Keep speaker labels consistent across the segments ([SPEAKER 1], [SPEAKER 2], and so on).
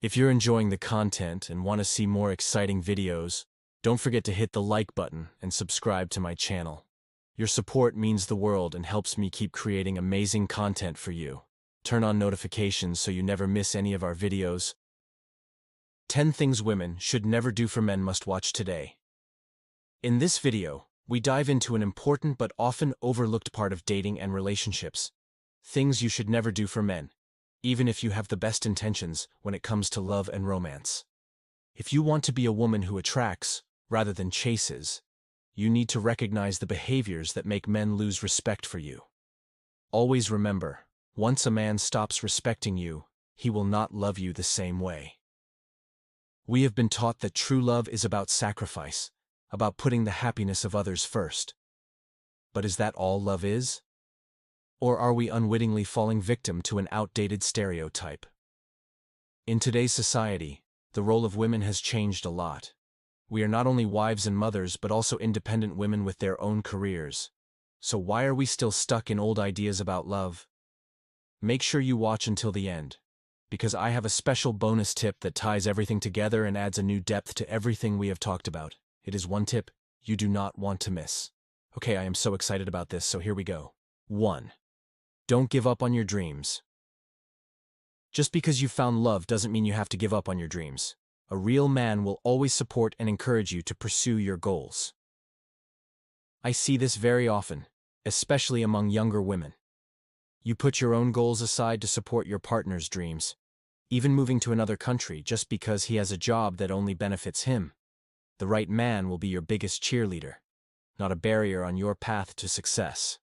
[SPEAKER 1] If you're enjoying the content and want to see more exciting videos, don't forget to hit the like button and subscribe to my channel. Your support means the world and helps me keep creating amazing content for you. Turn on notifications so you never miss any of our videos. 10 things women should never do for men must watch today. In this video, we dive into an important but often overlooked part of dating and relationships. Things you should never do for men, even if you have the best intentions when it comes to love and romance. If you want to be a woman who attracts, rather than chases, you need to recognize the behaviors that make men lose respect for you. Always remember, once a man stops respecting you, he will not love you the same way. We have been taught that true love is about sacrifice, about putting the happiness of others first. But is that all love is? Or are we unwittingly falling victim to an outdated stereotype? In today's society, the role of women has changed a lot. We are not only wives and mothers but also independent women with their own careers. So why are we still stuck in old ideas about love? Make sure you watch until the end, because I have a special bonus tip that ties everything together and adds a new depth to everything we have talked about. It is one tip you do not want to miss. Okay, I am so excited about this, so here we go. 1. Don't give up on your dreams. Just because you found love doesn't mean you have to give up on your dreams. A real man will always support and encourage you to pursue your goals. I see this very often, especially among younger women. You put your own goals aside to support your partner's dreams, even moving to another country just because he has a job that only benefits him. The right man will be your biggest cheerleader, not a barrier on your path to success.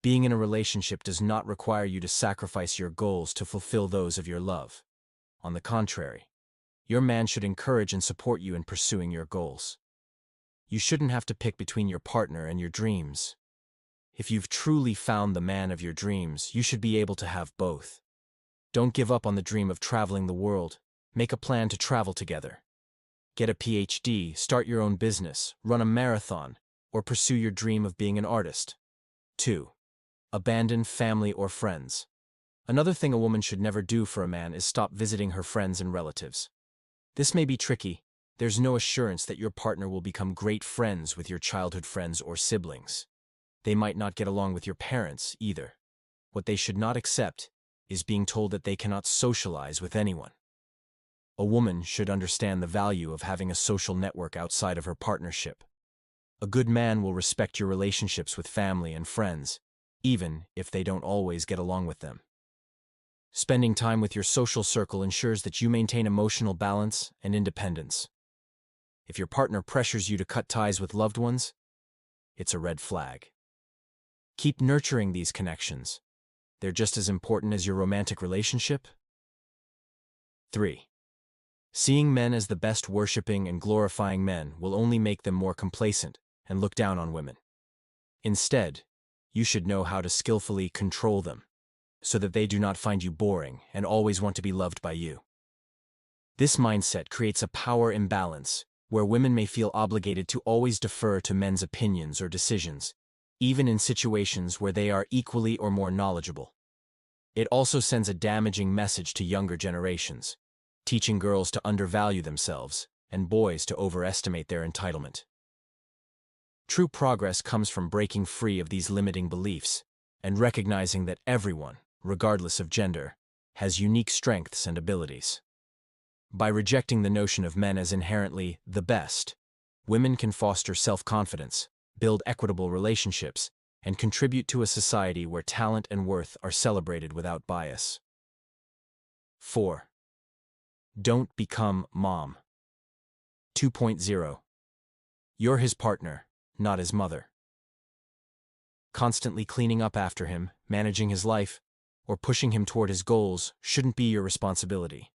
[SPEAKER 1] Being in a relationship does not require you to sacrifice your goals to fulfill those of your love. On the contrary, your man should encourage and support you in pursuing your goals. You shouldn't have to pick between your partner and your dreams. If you've truly found the man of your dreams, you should be able to have both. Don't give up on the dream of traveling the world. Make a plan to travel together. Get a PhD, start your own business, run a marathon, or pursue your dream of being an artist. 2. Abandon family or friends. Another thing a woman should never do for a man is stop visiting her friends and relatives. This may be tricky. There's no assurance that your partner will become great friends with your childhood friends or siblings. They might not get along with your parents either. What they should not accept is being told that they cannot socialize with anyone. A woman should understand the value of having a social network outside of her partnership. A good man will respect your relationships with family and friends, even if they don't always get along with them. Spending time with your social circle ensures that you maintain emotional balance and independence. If your partner pressures you to cut ties with loved ones, it's a red flag. Keep nurturing these connections. They're just as important as your romantic relationship. 3. Seeing men as the best worshipping and glorifying men will only make them more complacent and look down on women. Instead, you should know how to skillfully control them, so that they do not find you boring and always want to be loved by you. This mindset creates a power imbalance where women may feel obligated to always defer to men's opinions or decisions, even in situations where they are equally or more knowledgeable. It also sends a damaging message to younger generations, teaching girls to undervalue themselves and boys to overestimate their entitlement. True progress comes from breaking free of these limiting beliefs and recognizing that everyone, regardless of gender, has unique strengths and abilities. By rejecting the notion of men as inherently the best, women can foster self-confidence, build equitable relationships, and contribute to a society where talent and worth are celebrated without bias. 4. Don't become mom. 2.0. You're his partner, not his mother. Constantly cleaning up after him, managing his life, or pushing him toward his goals shouldn't be your responsibility.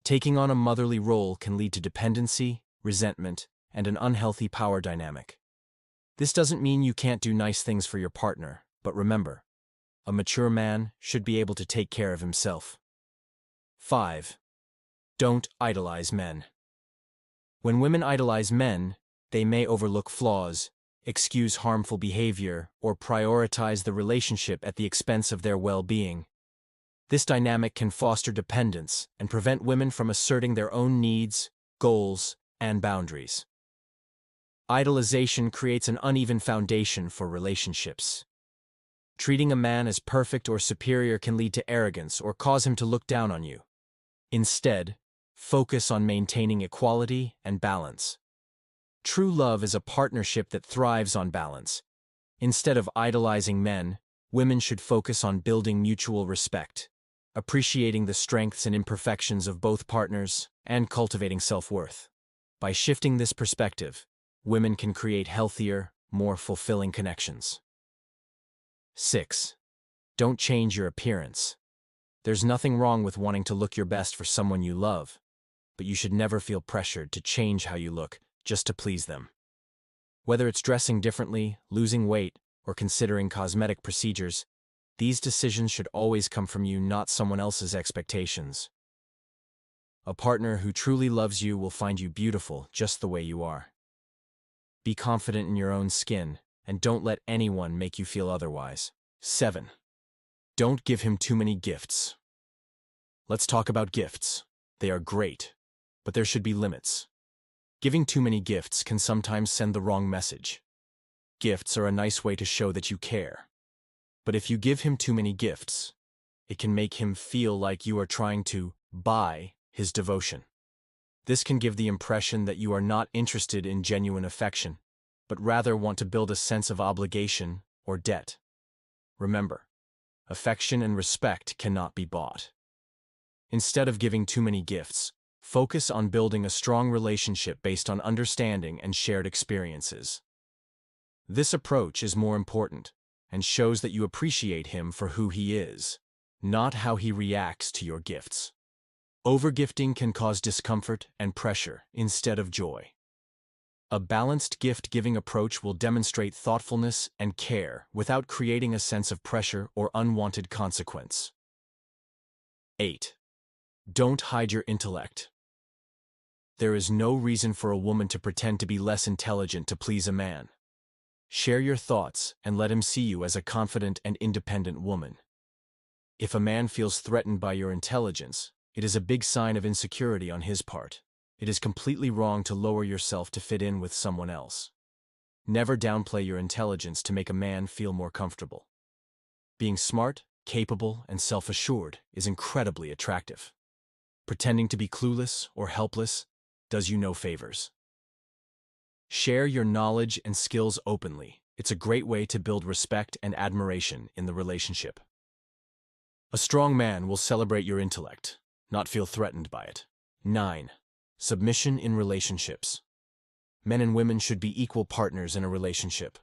[SPEAKER 1] Taking on a motherly role can lead to dependency, resentment, and an unhealthy power dynamic. This doesn't mean you can't do nice things for your partner, but remember, a mature man should be able to take care of himself. 5. Don't idolize men. When women idolize men, they may overlook flaws, excuse harmful behavior, or prioritize the relationship at the expense of their well-being. This dynamic can foster dependence and prevent women from asserting their own needs, goals, and boundaries. Idolization creates an uneven foundation for relationships. Treating a man as perfect or superior can lead to arrogance or cause him to look down on you. Instead, focus on maintaining equality and balance. True love is a partnership that thrives on balance. Instead of idolizing men, women should focus on building mutual respect, appreciating the strengths and imperfections of both partners, and cultivating self-worth. By shifting this perspective, women can create healthier, more fulfilling connections. 6. Don't change your appearance. There's nothing wrong with wanting to look your best for someone you love, but you should never feel pressured to change how you look just to please them. Whether it's dressing differently, losing weight, or considering cosmetic procedures, these decisions should always come from you, not someone else's expectations. A partner who truly loves you will find you beautiful just the way you are. Be confident in your own skin, and don't let anyone make you feel otherwise. 7. Don't give him too many gifts. Let's talk about gifts. They are great, but there should be limits. Giving too many gifts can sometimes send the wrong message. Gifts are a nice way to show that you care. But if you give him too many gifts, it can make him feel like you are trying to buy his devotion. This can give the impression that you are not interested in genuine affection, but rather want to build a sense of obligation or debt. Remember, affection and respect cannot be bought. Instead of giving too many gifts, focus on building a strong relationship based on understanding and shared experiences. This approach is more important and shows that you appreciate him for who he is, not how he reacts to your gifts. Overgifting can cause discomfort and pressure instead of joy. A balanced gift-giving approach will demonstrate thoughtfulness and care without creating a sense of pressure or unwanted consequence. 8. Don't hide your intellect. There is no reason for a woman to pretend to be less intelligent to please a man. Share your thoughts and let him see you as a confident and independent woman. If a man feels threatened by your intelligence, it is a big sign of insecurity on his part. It is completely wrong to lower yourself to fit in with someone else. Never downplay your intelligence to make a man feel more comfortable. Being smart, capable, and self-assured is incredibly attractive. Pretending to be clueless or helpless does you no favors. Share your knowledge and skills openly. It's a great way to build respect and admiration in the relationship. A strong man will celebrate your intellect, not feel threatened by it. 9. Submission in relationships. Men and women should be equal partners in a relationship.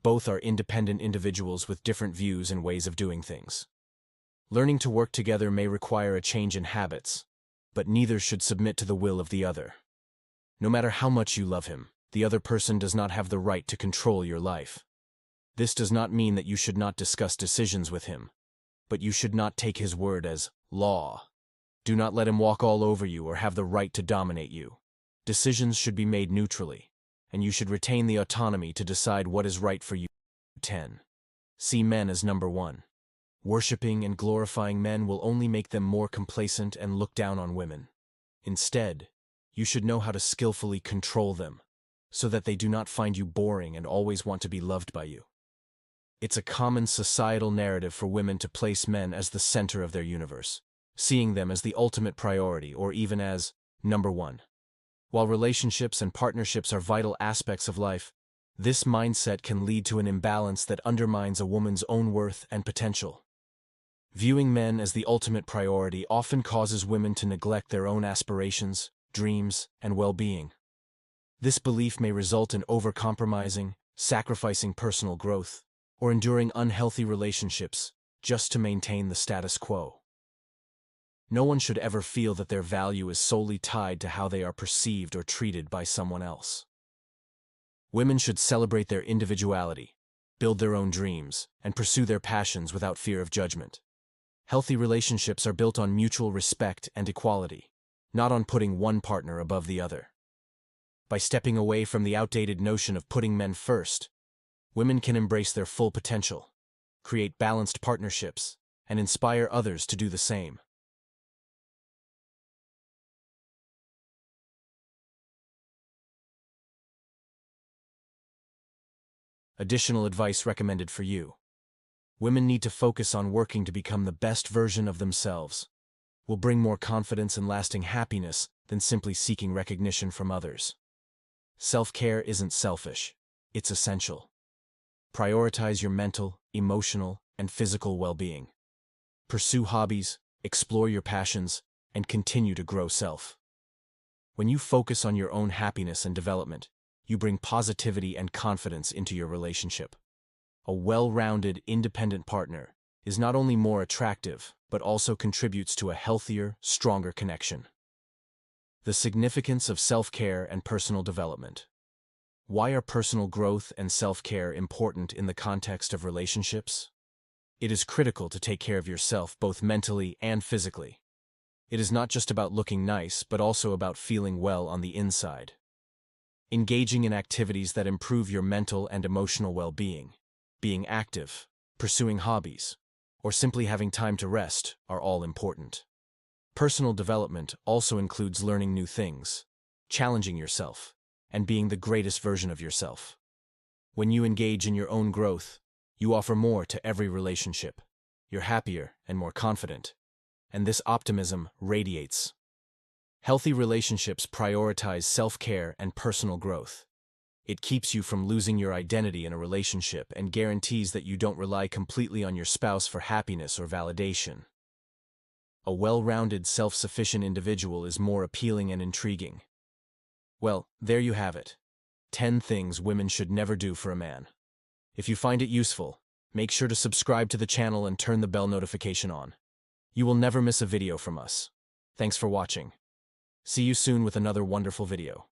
[SPEAKER 1] Both are independent individuals with different views and ways of doing things. Learning to work together may require a change in habits, but neither should submit to the will of the other. No matter how much you love him, the other person does not have the right to control your life. This does not mean that you should not discuss decisions with him, but you should not take his word as law. Do not let him walk all over you or have the right to dominate you. Decisions should be made neutrally, and you should retain the autonomy to decide what is right for you. 10. See men as number one. Worshipping and glorifying men will only make them more complacent and look down on women. Instead, you should know how to skillfully control them, so that they do not find you boring and always want to be loved by you. It's a common societal narrative for women to place men as the center of their universe, seeing them as the ultimate priority or even as number one. While relationships and partnerships are vital aspects of life, this mindset can lead to an imbalance that undermines a woman's own worth and potential. Viewing men as the ultimate priority often causes women to neglect their own aspirations, dreams, and well-being. This belief may result in overcompromising, sacrificing personal growth, or enduring unhealthy relationships just to maintain the status quo. No one should ever feel that their value is solely tied to how they are perceived or treated by someone else. Women should celebrate their individuality, build their own dreams, and pursue their passions without fear of judgment. Healthy relationships are built on mutual respect and equality, not on putting one partner above the other. By stepping away from the outdated notion of putting men first, women can embrace their full potential, create balanced partnerships, and inspire others to do the same. Additional advice recommended for you. Women need to focus on working to become the best version of themselves. Will bring more confidence and lasting happiness than simply seeking recognition from others. Self-care isn't selfish, it's essential. Prioritize your mental, emotional, and physical well-being. Pursue hobbies, explore your passions, and continue to grow self. When you focus on your own happiness and development, you bring positivity and confidence into your relationship. A well-rounded, independent partner is not only more attractive, but also contributes to a healthier, stronger connection. The significance of self-care and personal development. Why are personal growth and self-care important in the context of relationships? It is critical to take care of yourself both mentally and physically. It is not just about looking nice, but also about feeling well on the inside. Engaging in activities that improve your mental and emotional well-being, being active, pursuing hobbies, or simply having time to rest are all important. Personal development also includes learning new things, challenging yourself, and being the greatest version of yourself. When you engage in your own growth, you offer more to every relationship. You're happier and more confident, and this optimism radiates. Healthy relationships prioritize self-care and personal growth. It keeps you from losing your identity in a relationship and guarantees that you don't rely completely on your spouse for happiness or validation. A well-rounded, self-sufficient individual is more appealing and intriguing. Well, there you have it. 10 things women should never do for a man. If you find it useful, make sure to subscribe to the channel and turn the bell notification on. You will never miss a video from us. Thanks for watching. See you soon with another wonderful video.